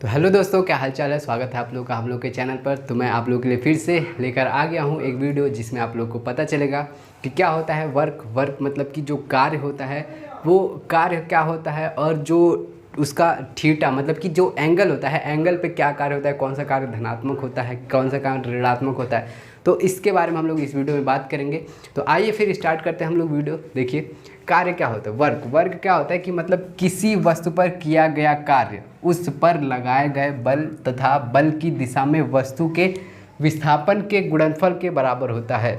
तो हेलो दोस्तों, क्या हाल चाल है। स्वागत है आप लोग का हम लोग के चैनल पर। तो मैं आप लोगों के लिए फिर से लेकर आ गया हूँ एक वीडियो जिसमें आप लोग को पता चलेगा कि क्या होता है वर्क मतलब कि जो कार्य होता है वो कार्य क्या होता है, और जो उसका थीटा मतलब कि जो एंगल होता है, एंगल पे क्या कार्य होता है, कौन सा कार्य धनात्मक होता है, कौन सा कार्य ऋणात्मक होता है। तो इसके बारे में हम लोग इस वीडियो में बात करेंगे। तो आइए फिर स्टार्ट करते हैं हम लोग वीडियो। देखिए, कार्य क्या होता है। वर्क क्या होता है कि मतलब किसी वस्तु पर किया गया कार्य, उस पर लगाए गए बल तथा बल की दिशा में वस्तु के विस्थापन के गुणनफल के बराबर होता है।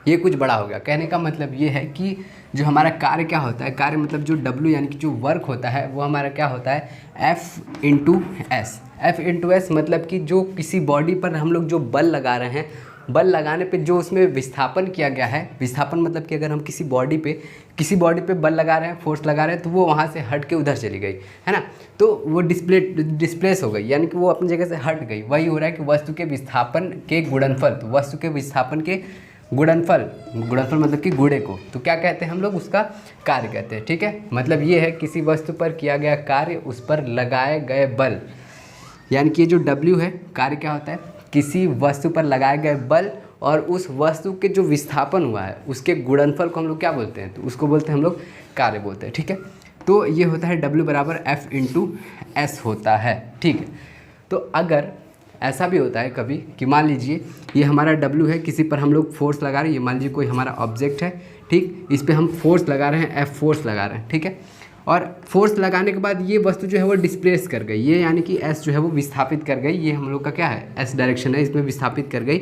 ये कुछ बड़ा हो गया। कहने का मतलब ये है कि जो हमारा कार्य क्या होता है, कार्य मतलब जो W यानी कि जो वर्क होता है वो हमारा क्या होता है, F into S. F into S मतलब कि जो किसी बॉडी पर हम लोग जो बल लगा रहे हैं, बल लगाने पे जो उसमें विस्थापन किया गया है, विस्थापन मतलब कि अगर हम किसी बॉडी पे बल लगा रहे हैं, फोर्स लगा रहे हैं, तो वो वहाँ से हट के उधर चली गई है ना, तो वो डिस्प्लेस हो गई, यानी कि वो अपनी जगह से हट गई। वही हो रहा है कि वस्तु के विस्थापन के गुणनफल, तो वस्तु के विस्थापन के गुणनफल मतलब कि गुणे को तो क्या कहते हैं हम लोग, उसका कार्य कहते हैं। ठीक है, मतलब ये है किसी वस्तु पर किया गया कार्य, उस पर लगाए गए बल, यानी कि ये जो W है, कार्य क्या होता है, किसी वस्तु पर लगाए गए बल और उस वस्तु के जो विस्थापन हुआ है उसके गुणनफल को हम लोग क्या बोलते हैं, तो उसको बोलते हैं हम लोग कार्य बोलते हैं। ठीक है, तो ये होता है W बराबर F इंटू एस होता है। ठीक है, तो अगर ऐसा भी होता है कभी कि मान लीजिए ये हमारा W है, किसी पर हम लोग फोर्स लगा रहे हैं, ये मान लीजिए कोई हमारा ऑब्जेक्ट है, ठीक, इस पर हम फोर्स लगा रहे हैं, F फोर्स लगा रहे हैं। ठीक है, और फोर्स लगाने के बाद ये वस्तु जो है वो डिस्प्लेस कर गई, ये यानी कि S जो है वो विस्थापित कर गई, ये हम लोग का क्या है, S डायरेक्शन है, इसमें विस्थापित कर गई।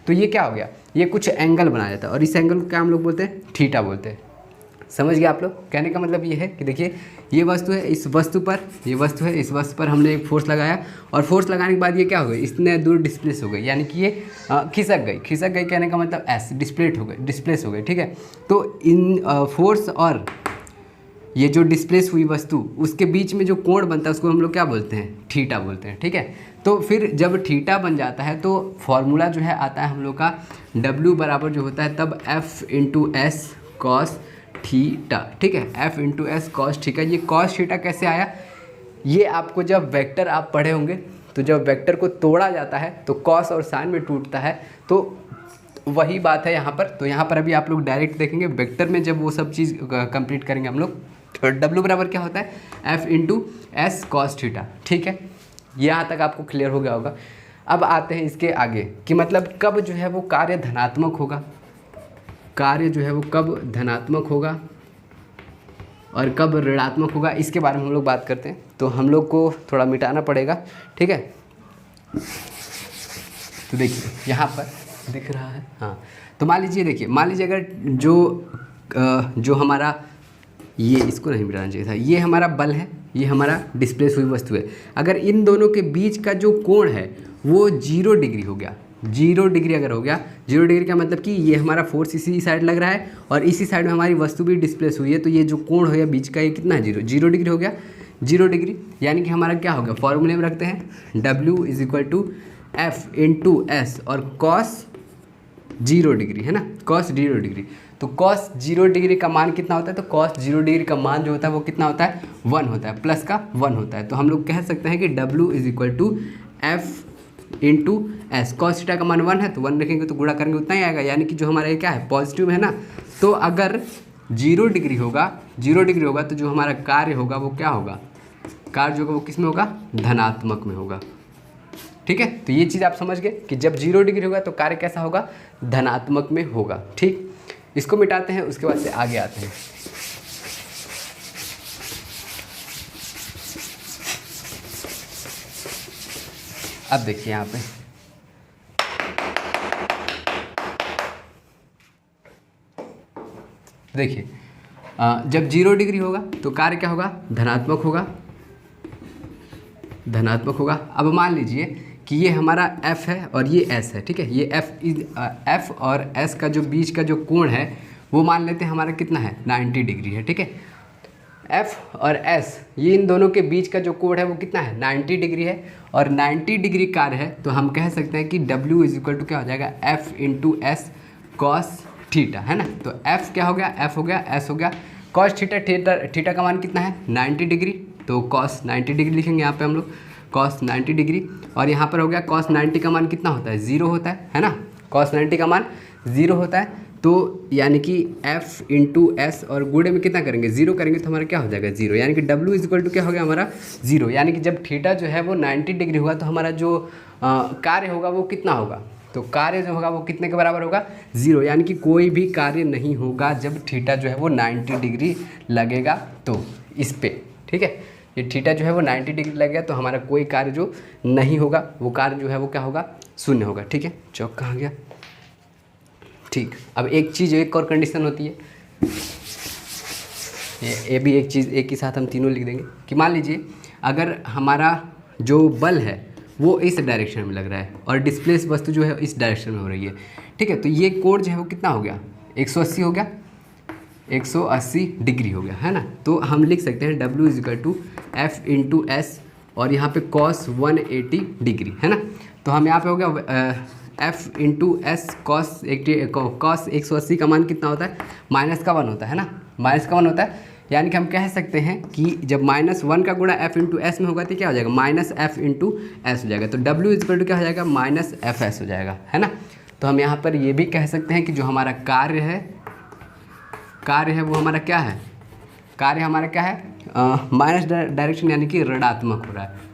तो ये क्या हो गया, ये कुछ एंगल बनाया जाता है और इस एंगल को क्या हम लोग बोलते हैं, थीटा बोलते हैं। समझ गए आप लोग। कहने का मतलब ये है कि देखिए, ये वस्तु है, इस वस्तु पर, ये वस्तु है, इस वस्तु पर हमने एक फोर्स लगाया और फोर्स लगाने के बाद ये क्या हो गई, इतने दूर डिस्प्लेस हो गई, यानी कि ये खिसक गई। कहने का मतलब एस डिस्प्लेस हो गई। ठीक है, तो इन फोर्स और ये जो डिस्प्लेस हुई वस्तु उसके बीच में जो कोण बनता है उसको हम लोग क्या बोलते हैं, थीटा बोलते हैं। ठीक है, तो फिर जब थीटा बन जाता है तो फॉर्मूला जो है आता है हम लोग का W बराबर जो होता है तब F into S cos theta. ठीक है, F into S cos theta. ये कॉस थीटा कैसे आया, ये आपको जब वेक्टर आप पढ़े होंगे, तो जब वेक्टर को तोड़ा जाता है तो कॉस और साइन में टूटता है, तो वही बात है यहाँ पर। तो यहाँ पर अभी आप लोग डायरेक्ट देखेंगे वेक्टर में, जब वो सब चीज़ कंप्लीट करेंगे हम लोग, तो W बराबर क्या होता है, F into S cos theta. ठीक है, यहाँ तक आपको क्लियर हो गया होगा। अब आते हैं इसके आगे कि मतलब कब जो है वो कार्य धनात्मक होगा, कार्य जो है वो कब धनात्मक होगा और कब ऋणात्मक होगा, इसके बारे में हम लोग बात करते हैं। तो हम लोग को थोड़ा मिटाना पड़ेगा। ठीक है, तो देखिए यहाँ पर दिख रहा है, हाँ, तो मान लीजिए, देखिए मान लीजिए अगर जो हमारा, ये इसको नहीं मिटाना चाहिए था, ये हमारा बल है, ये हमारा डिस्प्लेस हुई वस्तु है। अगर इन दोनों के बीच का जो कोण है वो 0 डिग्री हो गया, 0 डिग्री अगर हो गया, 0 डिग्री का मतलब कि ये हमारा फोर्स इसी साइड लग रहा है और इसी साइड में हमारी वस्तु भी डिस्प्लेस हुई है, तो ये जो कोण हो गया बीच का, ये कितना है, 0 डिग्री हो गया। 0 डिग्री यानी कि हमारा क्या होगा, फॉर्मूले में रखते हैं W is equal to F into S और कॉस 0 डिग्री है ना, कॉस 0 डिग्री। तो कॉस 0 डिग्री का मान कितना होता है, तो कॉस 0 डिग्री का मान जो होता है वो कितना होता है, 1 होता है, प्लस का 1 होता है। तो हम लोग कह सकते हैं कि W is equal to F into S. Cos theta का मान 1 है, तो 1 रखेंगे तो गुणा करेंगे उतना ही आएगा, यानी कि जो हमारा ये क्या है, पॉजिटिव है ना। तो अगर 0 डिग्री होगा तो जो हमारा कार्य होगा वो क्या होगा, कार्य जो होगा वो किस में होगा, धनात्मक में होगा। ठीक है, तो ये चीज़ आप समझ गए कि जब 0 डिग्री होगा तो कार्य कैसा होगा, धनात्मक में होगा। ठीक, इसको मिटाते हैं, उसके बाद से आगे आते हैं। अब देखिए यहाँ पे देखिए, जब 0 डिग्री होगा तो कार्य क्या होगा, धनात्मक होगा। अब मान लीजिए कि ये हमारा F है और ये S है। ठीक है, ये F और S का जो बीच का जो कोण है वो मान लेते हैं हमारा कितना है, 90 डिग्री है। ठीक है, F और S ये इन दोनों के बीच का जो कोण है वो कितना है, 90 डिग्री है, और 90 डिग्री कार्य है, तो हम कह सकते हैं कि W इज इक्वल टू क्या हो जाएगा, F into S cos theta, है ना। तो F क्या हो गया, F हो गया, S हो गया, कॉस थीटा का मान कितना है, 90 डिग्री, तो कॉस 90 डिग्री लिखेंगे यहाँ पे हम लोग, cos 90 डिग्री, और यहाँ पर हो गया cos 90 का मान कितना होता है, 0 होता है ना, cos 90 का मान 0 होता है। तो यानी कि f इंटू एस और गुणे में कितना करेंगे, 0 करेंगे तो हमारा क्या हो जाएगा 0, यानी कि w इज इक्वल टू क्या हो गया हमारा 0। यानी कि जब थीटा जो है वो 90 डिग्री होगा तो हमारा जो कार्य होगा वो कितना होगा, तो कार्य जो होगा वो कितने के बराबर होगा 0, यानी कि कोई भी कार्य नहीं होगा जब थीटा जो है वो 90 डिग्री लगेगा तो इस पे, ठीक है। ये थीटा जो है वो 90 डिग्री लगेगा तो हमारा कोई कार्य जो नहीं होगा वो कार्य जो है वो क्या होगा, शून्य होगा, ठीक है। चौक कहाँ गया, ठीक। अब एक चीज़, एक और कंडीशन होती है, ये भी एक चीज़ एक ही साथ हम तीनों लिख देंगे कि मान लीजिए अगर हमारा जो बल है वो इस डायरेक्शन में लग रहा है और डिस्प्लेस वस्तु जो है इस डायरेक्शन में हो रही है, ठीक है। तो ये कोण जो है वो कितना हो गया, 180 हो गया, 180 डिग्री हो गया, है ना। तो हम लिख सकते हैं W is equal to F into S और यहाँ पे cos 180 डिग्री, है ना। तो हम यहाँ पे हो गया f इंटू एस cos 180 का मान कितना होता है, -1 होता है ना, -1 होता है। यानी कि हम कह सकते हैं कि जब -1 का गुणा f इंटू एस में होगा तो क्या हो जाएगा, -f इंटू एस हो जाएगा। तो W इज इक्वल टू क्या हो जाएगा, -fs हो जाएगा, है ना। तो हम यहाँ पर ये भी कह सकते हैं कि जो हमारा कार्य है वो हमारा क्या है, कार्य हमारा क्या है, माइनस डायरेक्शन यानी कि ऋणात्मक हो रहा है,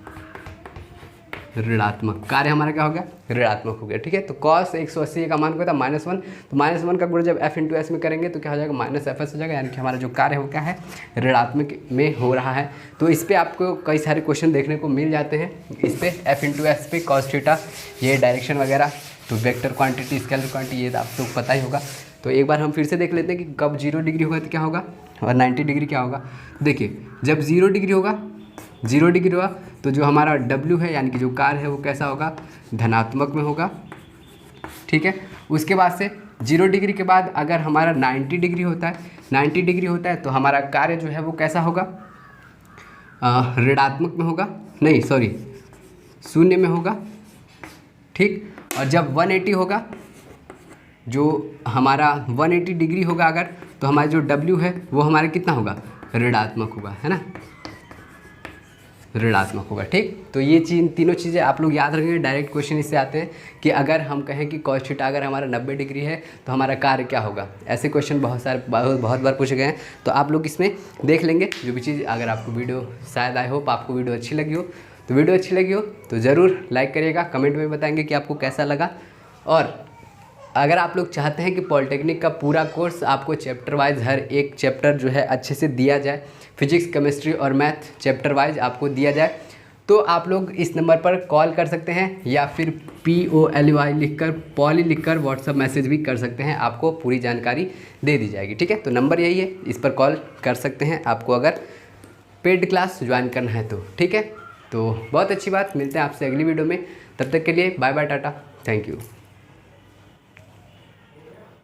ऋणात्मक कार्य हमारा क्या हो गया, ऋणात्मक हो गया, ठीक है। तो cos 180 का मान क्या था, -1, तो -1 का गुणा जब f इंटू एस में करेंगे तो क्या हो जाएगा, -fs हो जाएगा, यानी कि हमारा जो कार्य है वो क्या है, ऋणात्मक में हो रहा है। तो इस पर आपको कई सारे क्वेश्चन देखने को मिल जाते हैं, इस पर f इंटू एस पे cos थीटा, ये डायरेक्शन वगैरह, तो वेक्टर क्वांटिटी, स्केलर क्वांटिटी, ये आपको पता ही होगा। तो एक बार हम फिर से देख लेते हैं कि कब 0 डिग्री होगा तो क्या होगा और 90 डिग्री क्या होगा। देखिए जब 0 डिग्री होगा तो जो हमारा W है यानी कि जो कार्य है वो कैसा होगा, धनात्मक में होगा, ठीक है। उसके बाद से 0 डिग्री के बाद अगर हमारा 90 डिग्री होता है तो हमारा कार्य जो है वो कैसा होगा, ऋणात्मक में होगा, नहीं सॉरी शून्य में होगा, ठीक। और जब 180 होगा, जो हमारा 180 डिग्री होगा अगर, तो हमारा जो W है वो हमारा कितना होगा, ऋणात्मक होगा, है ना, ऋणात्मक होगा, ठीक। तो ये तीनों चीज़ें आप लोग याद रखेंगे। डायरेक्ट क्वेश्चन इससे आते हैं कि अगर हम कहें कि cos थीटा अगर हमारा 90 डिग्री है तो हमारा कार्य क्या होगा, ऐसे क्वेश्चन बहुत बार पूछे गए हैं। तो आप लोग इसमें देख लेंगे जो भी चीज़। अगर आपको वीडियो शायद आई होप आपको वीडियो अच्छी लगी हो तो ज़रूर लाइक करिएगा, कमेंट में बताएंगे कि आपको कैसा लगा। और अगर आप लोग चाहते हैं कि पॉलिटेक्निक का पूरा कोर्स आपको चैप्टर वाइज हर एक चैप्टर जो है अच्छे से दिया जाए, फिजिक्स, केमिस्ट्री और मैथ चैप्टर वाइज आपको दिया जाए, तो आप लोग इस नंबर पर कॉल कर सकते हैं या फिर POLY लिखकर, पॉली लिखकर व्हाट्सअप मैसेज भी कर सकते हैं, आपको पूरी जानकारी दे दी जाएगी, ठीक है। तो नंबर यही है, इस पर कॉल कर सकते हैं आपको अगर पेड क्लास ज्वाइन करना है तो, ठीक है। तो बहुत अच्छी बात, मिलते हैं आपसे अगली वीडियो में, तब तक के लिए bye bye, tata, thank you.